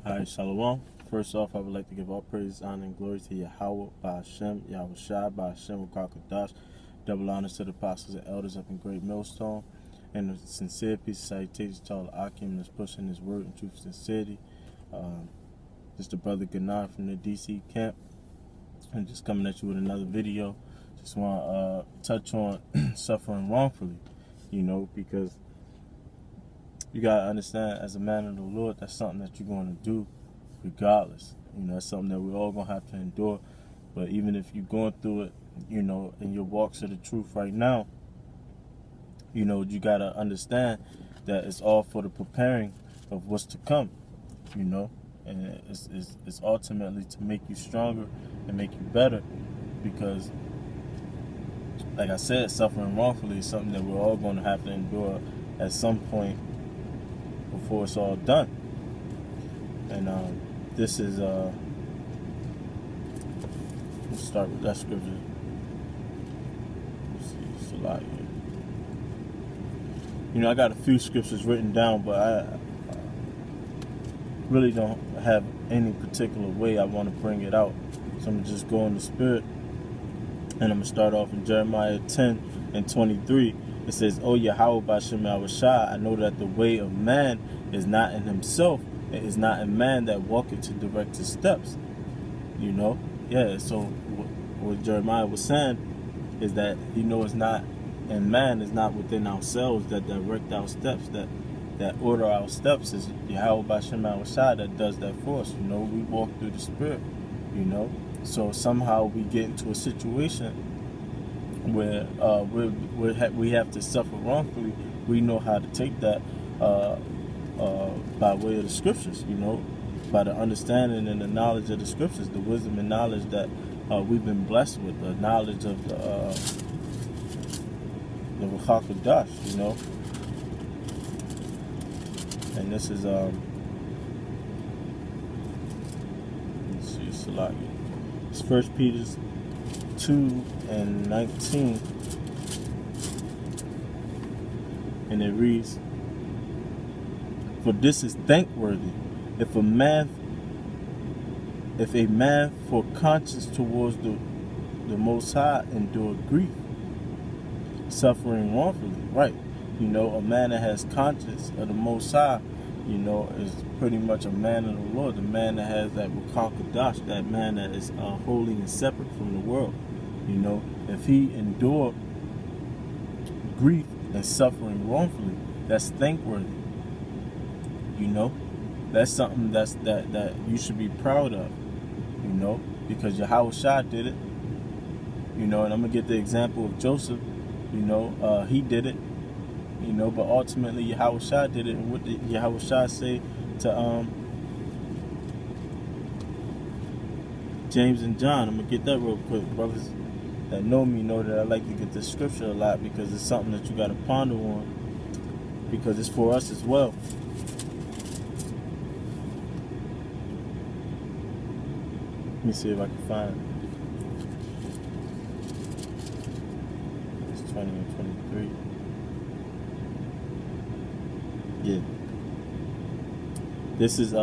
Hi, Shalom. First off, I would like to give all praise, honor, and glory to Yahweh, by Hashem, Yahweh Shai, by Hashem, Wakakadash. Double honors to the apostles and elders up in Great Millstone. And a sincere peace and salutations to all the Akim that's pushing his word in truth and sincerity. Just the brother Ganar from the DC camp. And just coming at you with another video. Just want to touch on suffering wrongfully, because you got to understand, as a man of the Lord, that's something that you're going to do regardless. That's something that we're all going to have to endure. But even if you're going through it, in your walks of the truth right now, you got to understand that it's all for the preparing of what's to come, and it's ultimately to make you stronger and make you better, because, like I said, suffering wrongfully is something that we're all going to have to endure at some point before it's all done. And this is let's start with that scripture. Let's see, it's a lot here. I got a few scriptures written down, but I really don't have any particular way I want to bring it out. So I'm going to just go in the spirit, and I'm going to start off in Jeremiah 10:23. It says, "O Yahweh B'Shem Yahweh Shai, I know that the way of man is not in himself. It is not in man that walketh to direct his steps." Yeah, so what Jeremiah was saying is that it's not in man, is not within ourselves that direct our steps, that order our steps. Is Yahweh B'Shem Yahweh Shai that does that for us. We walk through the spirit, So somehow we get into a situation where we have to suffer wrongfully. We know how to take that by way of the scriptures, by the understanding and the knowledge of the scriptures, the wisdom and knowledge that we've been blessed with, the knowledge of the Wakakadash, And this is let's see, Salaki. It's 1 Peter 2:19, and it reads, "For this is thankworthy, if a man for conscience towards the Most High endure grief, suffering wrongfully." Right, a man that has conscience of the Most High, is pretty much a man of the Lord, the man that has that Wakakadash, that man that is holy and separate from the world. If he endure grief and suffering wrongfully, that's thankworthy. That's something that you should be proud of, because Yahweh Shai did it, and I'm gonna get the example of Joseph. He did it, but ultimately Yahweh Shai did it. And what did Yahweh Shai say to James and John? I'm gonna get that real quick. Brothers that know me know that I like to get this scripture a lot, because it's something that you got to ponder on, because it's for us as well. Let me see if I can find it. It's 20 and 23. Yeah. This is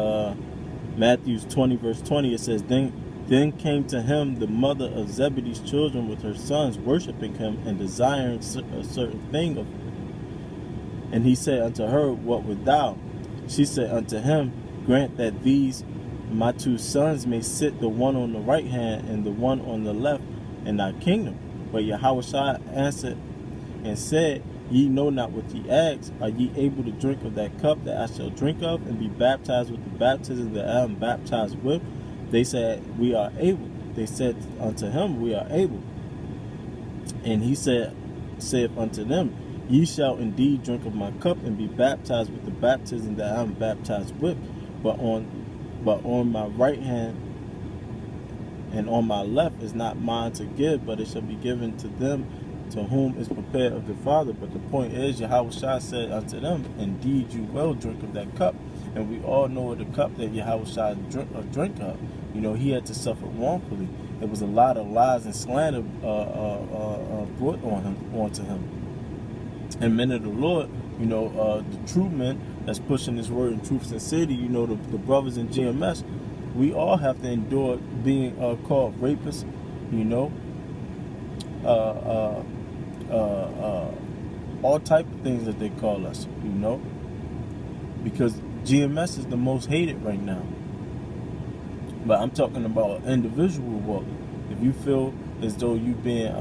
Matthew 20 verse 20. It says, Then came to him the mother of Zebedee's children with her sons, worshiping him and desiring a certain thing of him. And he said unto her, What wilt thou? She said unto him, Grant that these my two sons may sit, the one on the right hand and the one on the left, in thy kingdom. But Yahweh Shai answered and said, Ye know not what ye ask. Are ye able to drink of that cup that I shall drink of, and be baptized with the baptism that I am baptized with? They said, We are able. They said unto him, We are able. And he saith unto them, Ye shall indeed drink of my cup, and be baptized with the baptism that I am baptized with. But on my right hand and on my left is not mine to give, but it shall be given to them to whom is prepared of the Father. But the point is, Yahweh Shai said unto them, Indeed you will drink of that cup. And we all know the cup that Yahweh Shai drink of. He had to suffer wrongfully. It was a lot of lies and slander brought onto him. And men of the Lord The true men that's pushing this word in truth and city, the brothers in GMS, we all have to endure being called rapists, uh, uh, all type of things that they call us, because GMS is the most hated right now. But I'm talking about an individual walk. If you feel as though you've been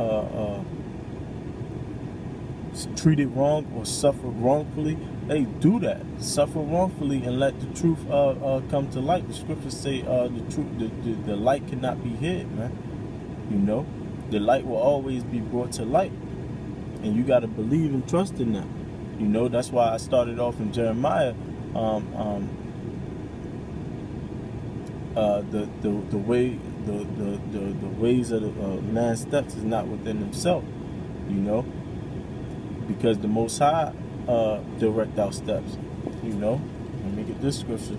treated wrong or suffered wrongfully, hey, do that. Suffer wrongfully and let the truth come to light. The scriptures say the truth, the light cannot be hid, man. The light will always be brought to light, and you got to believe and trust in that. That's why I started off in Jeremiah. The ways of the man's steps is not within himself, because the Most High direct our steps. Let me get this scripture.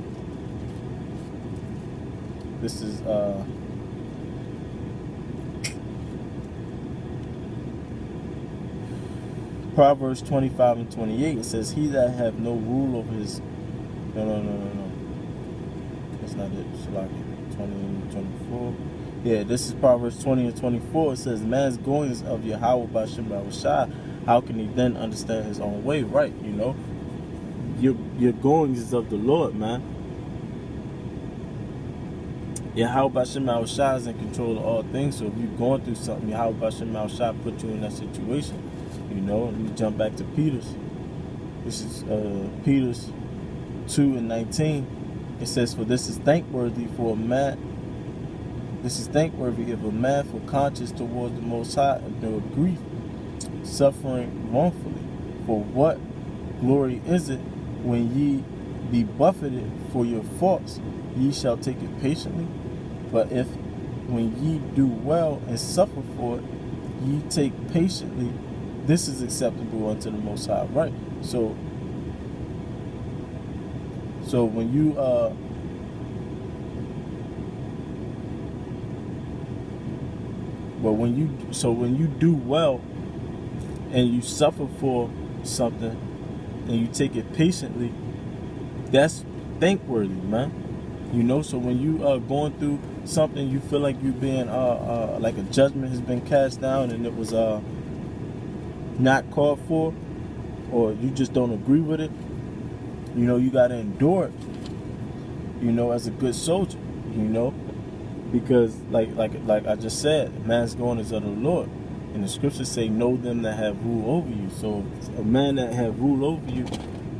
This is Proverbs 25 and 28. It says, "He that have no rule over his..." No. That's not it. Shalaki 20 and 24. Yeah, this is Proverbs 20 and 24. It says, "Man's goings of Yahweh by Shem Shai. How can he then understand his own way?" Right, your goings is of the Lord, man. Yahweh by Shem Shai is in control of all things. So if you're going through something, Yahweh by Shem Shai put you in that situation. Let me jump back to Peter's. This is Peter's 2 and 19. It says, "For this is thankworthy for a man. This is thankworthy if a man for conscience towards the Most High endure grief, suffering wrongfully. For what glory is it when ye be buffeted for your faults, ye shall take it patiently? But if when ye do well and suffer for it, ye take patiently, this is acceptable unto the Most High." Right. So when you when you do well and you suffer for something and you take it patiently, that's thankworthy, man. So when you are going through something, you feel like you're being like a judgment has been cast down and it was not called for, or you just don't agree with it, you got to endure it, as a good soldier, because like I just said, man's going is of the Lord, and the scriptures say, "Know them that have rule over you." So if a man that have rule over you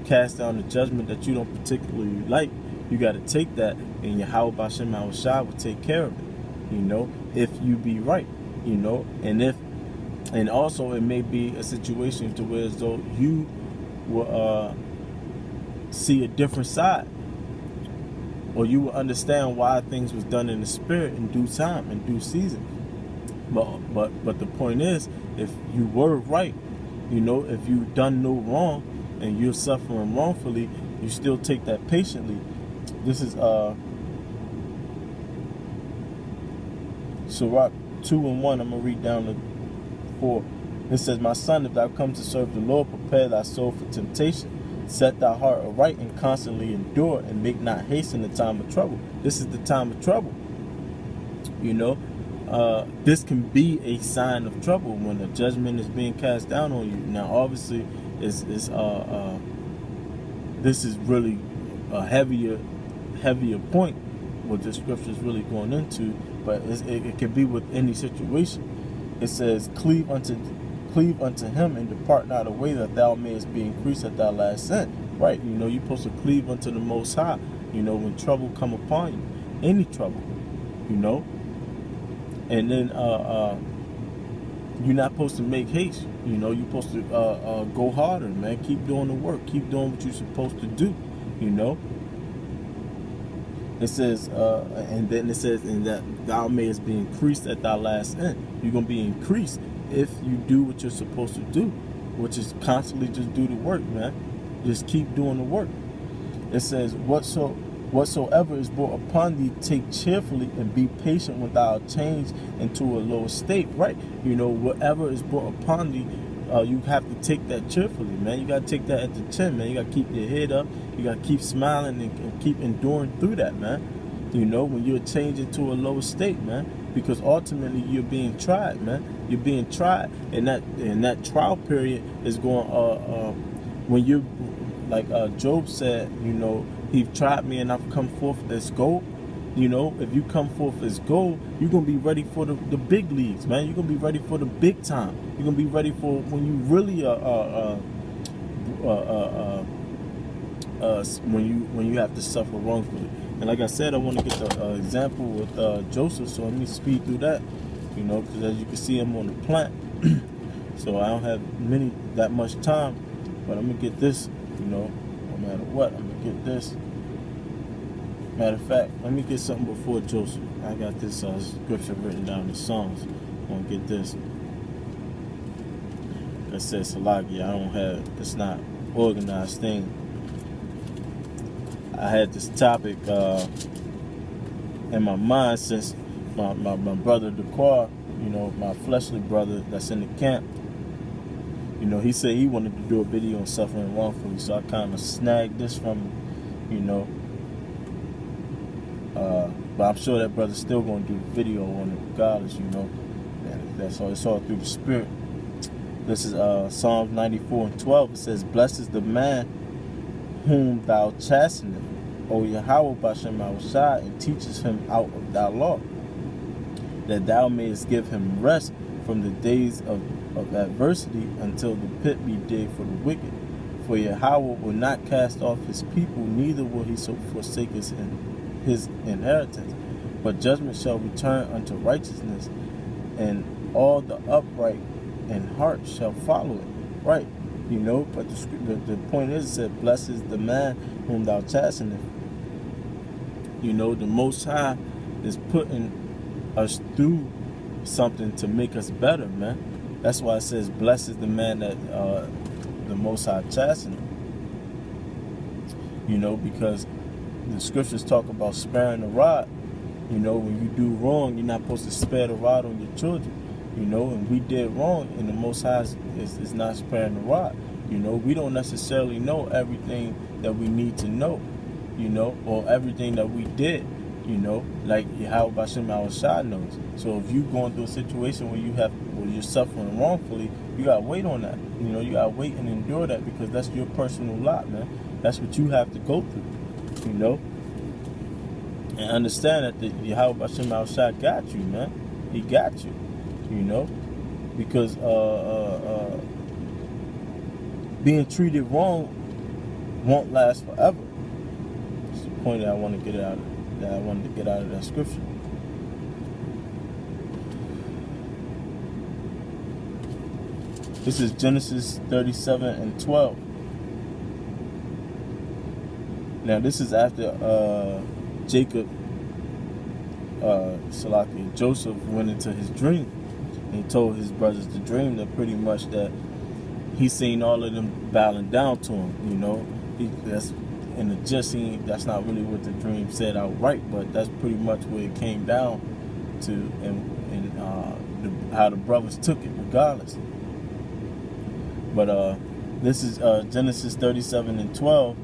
cast down the judgment that you don't particularly like, you got to take that, and Yahweh B'Shem Shai will take care of it, if you be right, and also it may be a situation to where as though you will see a different side, or you will understand why things was done in the spirit in due time, in due season. But the point is, if you were right, if you done no wrong and you're suffering wrongfully, you still take that patiently. This is Sirach 2 and 1. I'm gonna read down to 4. It says, "My son, if thou come to serve the Lord, prepare thy soul for temptation. Set thy heart aright and constantly endure, and make not haste in the time of trouble." This is the time of trouble. This can be a sign of trouble when a judgment is being cast down on you. Now, obviously, this is really a heavier point what the scripture is really going into, but it can be with any situation. It says, cleave unto him and depart not away, that thou mayest be increased at thy last cent. Right, you're supposed to cleave unto the Most High, when trouble come upon you, any trouble, and then you're not supposed to make haste. You're supposed to go harder, man. Keep doing the work, keep doing what you're supposed to do. It says, and then it says, "and that thou mayest be increased at thy last end." You're gonna be increased if you do what you're supposed to do, which is constantly just do the work, man. Just keep doing the work. It says, whatsoever is brought upon thee, take cheerfully, and be patient without change into a lower state. Right? Whatever is brought upon thee, you have to take that cheerfully, man. You got to take that at the chin, man. You got to keep your head up. You got to keep smiling and keep enduring through that, man. You know, when you're changing to a lower state, man, because ultimately you're being tried, man. You're being tried, and that trial period is going. When you, like Job said, you know, he tried me and I've come forth as gold. You know, if you come forth as gold, you're going to be ready for the big leagues, man. You're going to be ready for the big time. You're going to be ready for when you really when you have to suffer wrongfully. And like I said, I want to get the example with Joseph, so let me speed through that, you know, because as you can see, I'm on the plant, so I don't have that much time, but I'm going to get this, you know, no matter what, I'm going to get this. Matter of fact, let me get something before Joseph. I got this scripture written down in Psalms. I'm going to get this. Like I said, Salagi, it's not organized thing. I had this topic in my mind since my brother Dequar, you know, my fleshly brother that's in the camp, you know, he said he wanted to do a video on suffering wrongfully, so I kind of snagged this from him, you know. But I'm sure that brother's still going to do the video on it regardless, you know. And it's all through the spirit. This is Psalms 94:12. It says, "Blessed is the man whom thou chastenest, O Yahweh Bashem Shai, and teachest him out of thy law, that thou mayest give him rest from the days of adversity until the pit be digged for the wicked. For Yahweh will not cast off his people, neither will he so forsake his inheritance. But judgment shall return unto righteousness, and all the upright in heart shall follow it." Right, you know. But the point is, it said, "Blessed is the man whom thou chastenest." You know, the Most High is putting us through something to make us better, man. That's why it says, "Blessed is the man that the Most High chasteneth." You know, because the scriptures talk about sparing the rod. You know, when you do wrong, you're not supposed to spare the rod on your children. You know, and we did wrong, and the Most High is not sparing the rod. You know, we don't necessarily know everything that we need to know, you know, or everything that we did, you know, like Yahweh Bashem Shai knows. So if you're going through a situation where you're suffering wrongfully, you gotta wait on that. You know, you gotta wait and endure that, because that's your personal lot, man. That's what you have to go through, you know. And understand that the Yahweh Bashem Shai got you, man. He got you, you know, because being treated wrong won't last forever. That's the point that I wanted to get out of that scripture. This is Genesis 37:12. Now this is after Joseph went into his dream, and he told his brothers the dream, that pretty much that he seen all of them bowing down to him. You know, that's in the gist. That's not really what the dream said outright, but that's pretty much where it came down to, and how the brothers took it, regardless. But this is Genesis 37:12,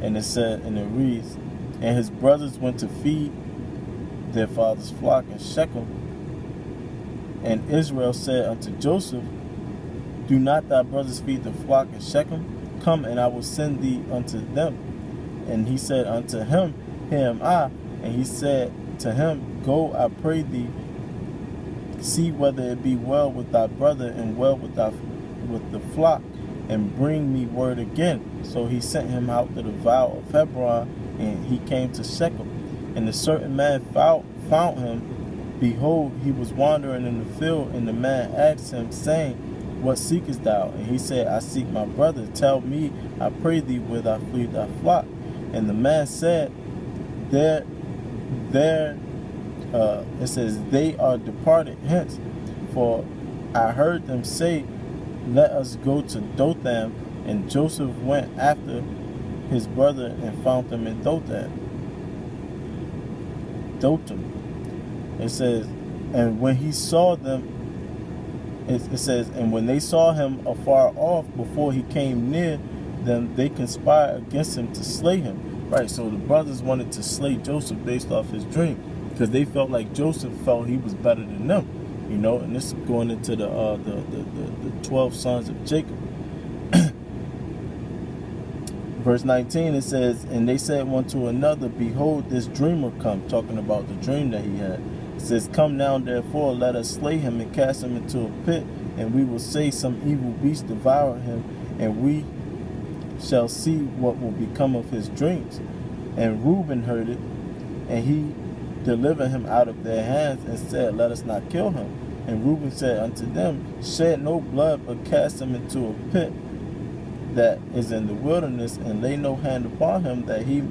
and it reads, "And his brothers went to feed their father's flock in Shechem. And Israel said unto Joseph, Do not thy brothers feed the flock in Shechem? Come, and I will send thee unto them. And he said unto him, Here am I. And he said to him, Go, I pray thee, see whether it be well with thy brother and well with the flock, and bring me word again. So he sent him out to the vale of Hebron, and he came to Shechem. And a certain man found him. Behold, he was wandering in the field, and the man asked him, saying, What seekest thou? And he said, I seek my brother. Tell me, I pray thee, where thou feed thy flock. And the man said, it says, They are departed hence, for I heard them say, Let us go to Dothan. And Joseph went after his brother and found them in Dothan. It says, and when he saw them, it says, and when they saw him afar off, before he came near them, they conspired against him to slay him. Right, so the brothers wanted to slay Joseph based off his dream, because they felt like Joseph felt he was better than them, and this is going into the 12 sons of Jacob. Verse 19, it says, and they said one to another, behold, this dreamer come, talking about the dream that he had. It says, come now, therefore, let us slay him and cast him into a pit, and we will say some evil beast devoured him, and we shall see what will become of his dreams. And Reuben heard it, and he delivered him out of their hands, and said, let us not kill him. And Reuben said unto them, shed no blood, but cast him into a pit that is in the wilderness, and lay no hand upon him, that he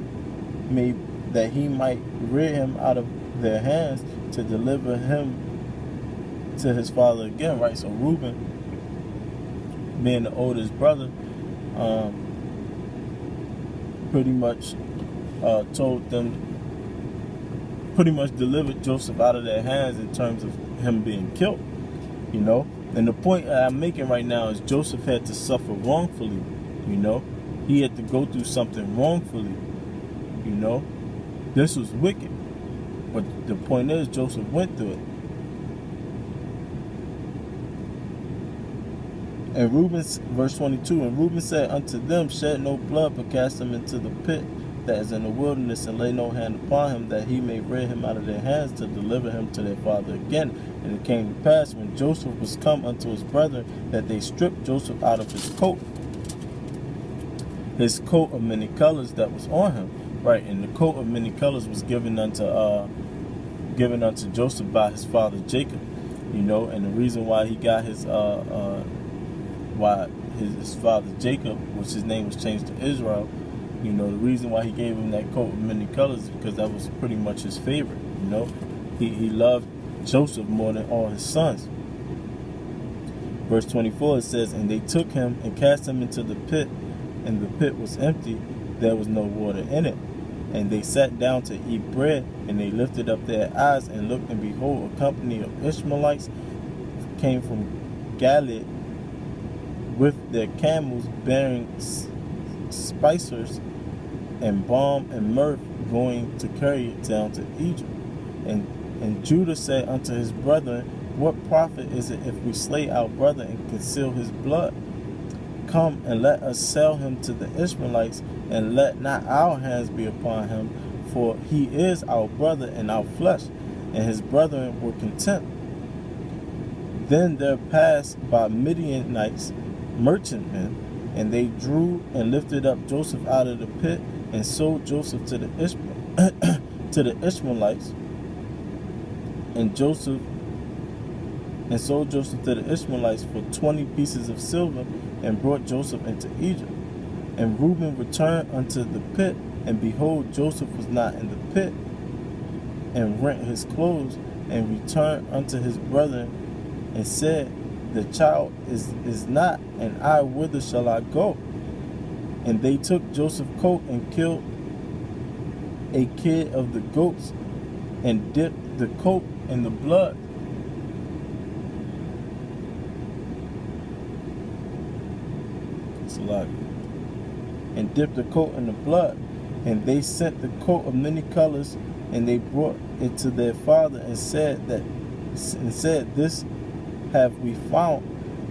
might rid him out of their hands, to deliver him to his father again. Right, so Reuben, being the oldest brother, pretty much told them, pretty much delivered Joseph out of their hands in terms of him being killed, And the point I'm making right now is Joseph had to suffer wrongfully, He had to go through something wrongfully, This was wicked. But the point is, Joseph went through it. And Reuben, verse 22, and Reuben said unto them, shed no blood, but cast him into the pit that is in the wilderness, and lay no hand upon him, that he may rid him out of their hands, to deliver him to their father again. And it came to pass, when Joseph was come unto his brethren, that they stripped Joseph out of his coat of many colors that was on him. Right, and the coat of many colors was given unto Joseph by his father Jacob, and the reason why he got his father Jacob, which his name was changed to Israel, the reason why he gave him that coat of many colors is because that was pretty much his favorite. He loved Joseph more than all his sons. Verse 24, it says, and they took him and cast him into the pit, and the pit was empty, there was no water in it. And they sat down to eat bread, and they lifted up their eyes and looked, and behold, a company of Ishmaelites came from Gilead with their camels, bearing spicers and balm and myrrh, going to carry it down to Egypt. And Judah said unto his brethren, what profit is it if we slay our brother and conceal his blood? Come and let us sell him to the Ishmaelites, and let not our hands be upon him, for he is our brother and our flesh. And his brethren were content. Then there passed by Midianites merchantmen, and they drew and lifted up Joseph out of the pit, and sold Joseph to the Ishmaelites, and sold Joseph to the Ishmaelites for 20 pieces of silver, and brought Joseph into Egypt. And Reuben returned unto the pit, and behold, Joseph was not in the pit, and rent his clothes, and returned unto his brethren, and said, the child is not, and I, whither shall I go? And they took Joseph's coat, and killed a kid of the goats, and dipped the coat in the blood. It's a lot. And dipped the coat in the blood. And they sent the coat of many colors, and they brought it to their father, and said, this have we found.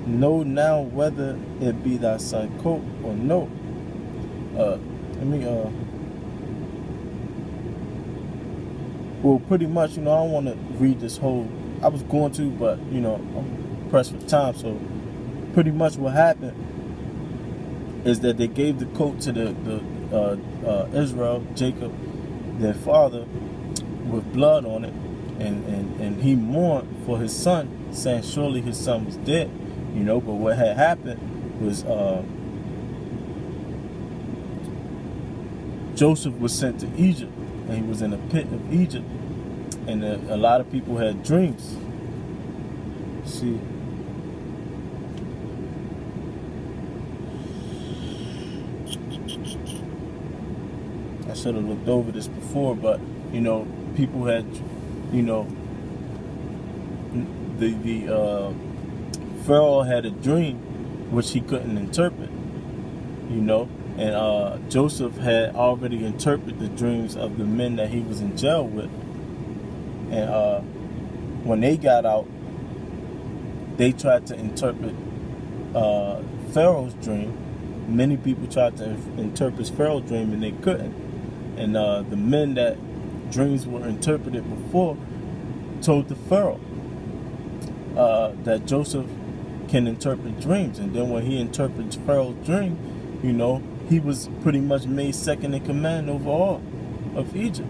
Know now whether it be thy son's coat or no. Well, pretty much, I don't want to read this whole. I was going to, but I'm pressed for time. So, pretty much what happened is that they gave the coat to the Israel, Jacob, their father, with blood on it, and he mourned for his son, saying surely his son was dead, But what had happened was Joseph was sent to Egypt, and he was in a pit of Egypt, and a lot of people had dreams. See. I should have looked over this before, but people had, the Pharaoh had a dream which he couldn't interpret, you know, and Joseph had already interpreted the dreams of the men that he was in jail with. And when they got out, they tried to interpret Pharaoh's dream. Many people tried to interpret Pharaoh's dream and they couldn't. And the men that dreams were interpreted before told the Pharaoh that Joseph can interpret dreams. And then when he interprets Pharaoh's dream, you know, he was pretty much made second in command over all of Egypt,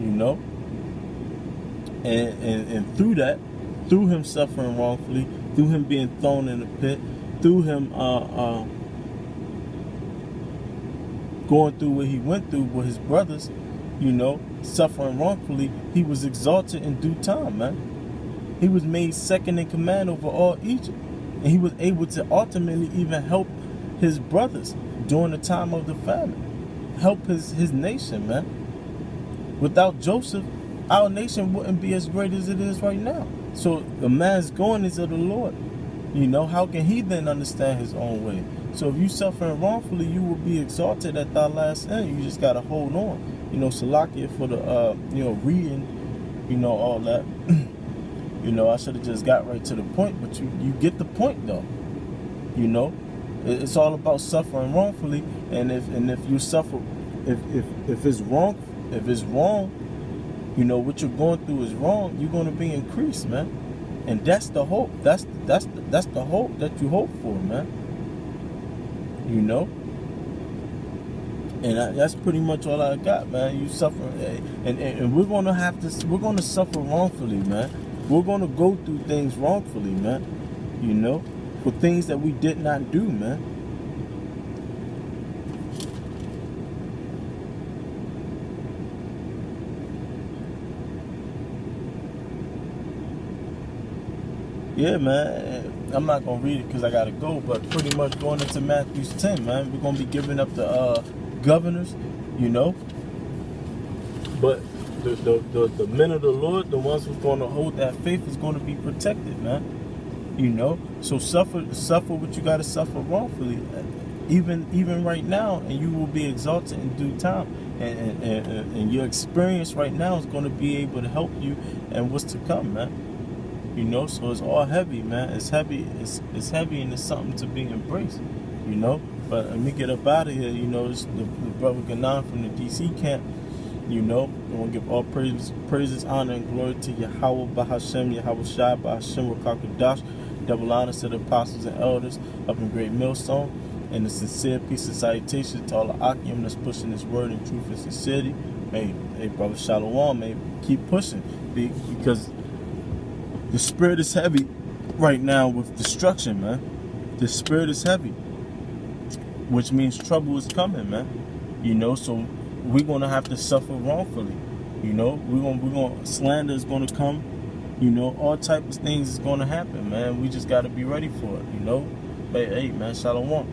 you know. And through that, through him suffering wrongfully, through him being thrown in the pit, through him going through what he went through with his brothers, you know, suffering wrongfully, he was exalted in due time, man. He was made second in command over all Egypt. And he was able to ultimately even help his brothers during the time of the famine. Help his nation, man. Without Joseph, our nation wouldn't be as great as it is right now. So the man's going is of the Lord. You know, how can he then understand his own way? So if you suffering wrongfully, you will be exalted at thy last end. You just got to hold on. You know, Salakia for the, you know, reading, you know, all that. You know, I should have just got right to the point, but you get the point though. You know, it's all about suffering wrongfully, and if you suffer, if it's wrong, you know what you're going through is wrong, you're going to be increased, man. And that's the hope. That's the hope that you hope for, man. You know. And that's pretty much all I got, man. You suffer, and we're gonna suffer wrongfully, man. We're gonna go through things wrongfully, man. You know, for things that we did not do, man. Yeah, man. I'm not gonna read it because I gotta go, but pretty much going into Matthew 10, man. We're gonna be giving up the governors, you know. But the men of the Lord, the ones who's gonna hold that faith, is gonna be protected, man. You know. So suffer what you gotta suffer wrongfully, even right now, and you will be exalted in due time. And your experience right now is gonna be able to help you and what's to come, man. You know, so it's all heavy, man. It's heavy. It's heavy, and it's something to be embraced. You know. But let me get up out of here. You know, it's the brother Ganan from the DC camp. You know, I want to give all praises, honor, and glory to Yahweh Bahashem, Yahweh Shai Bahashem Rakakadash. Double honor to the apostles and elders up in Great Millstone, and a sincere peace and salutation to all the Akim that's pushing this word in truth and sincerity. Hey, brother Shalom, man, keep pushing because the spirit is heavy right now with destruction, man. The spirit is heavy, which means trouble is coming, man. You know, so we're gonna have to suffer wrongfully. You know, we're gonna slander is gonna come. You know, all types of things is gonna happen, man. We just gotta be ready for it. You know, hey, man, Shalom.